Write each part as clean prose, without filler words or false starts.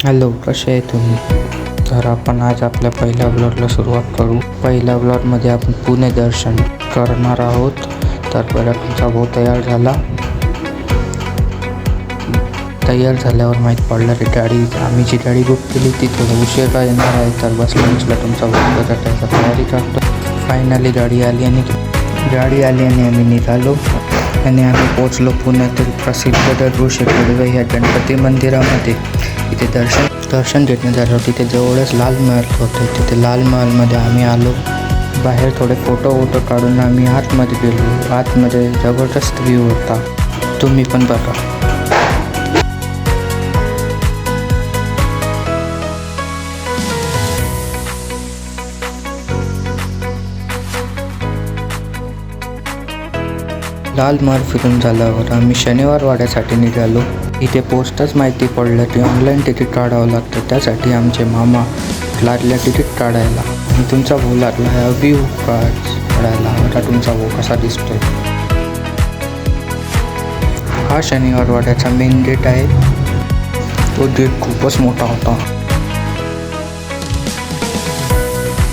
Hello, कसे आहे तुम्ही? तर आपण आज आपल्या पहिल्या ब्लॉगला सुरुवात करू. पहिल्या ब्लॉगमध्ये आपण पुणे दर्शन करणार आहोत. तर बरं, तुमचा भाऊ तयार झाल्यावर माहीत पडलं की आम्ही जी गाडी बुक केली ती थोडं उशिरा येणार आहे. तर बस म्हटलं तुमचा भाऊ बघा त्याचा तयारी करतो. फायनली गाडी आली आणि आम्ही निघालो आणि आम्ही पोचलो पुण्यातील प्रसिद्ध दगडूशेठ या गणपती मंदिरामध्ये. इथे दर्शन घेण्यात तिथे जवळच लाल महल होते. तिथे लाल महलमध्ये आम्ही आलो. बाहेर थोडे फोटो काढून आम्ही आतमध्ये गेलो. आतमध्ये जबरदस्त व्ह्यू होता, तुम्ही पण बघा. लाल महल फिरून झाल्यावर आम्ही शनिवार वाड्यासाठी निघालो. इथे पोस्टच माहिती पडलं की ऑनलाईन तिकीट काढावं लागतं. त्यासाठी आमचे मामा लागल्या तिकीट काढायला आणि तुमचा भाऊ लागला व्ह्यू काढायला. आता तुमचा भाऊ कसा दिसतोय. हा शनिवार वाड्याचा मेन गेट आहे. तो गेट खूपच मोठा होता.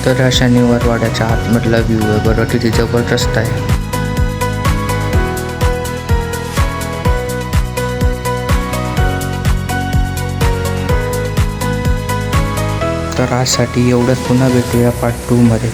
तर हा शनिवार वाड्याच्या आतमधला व्ह्यू आहे. बरं, किती जबरदस्त आहे. तर आजसाठी एवढंच. पुन्हा भेटूया पार्ट 2 मध्ये.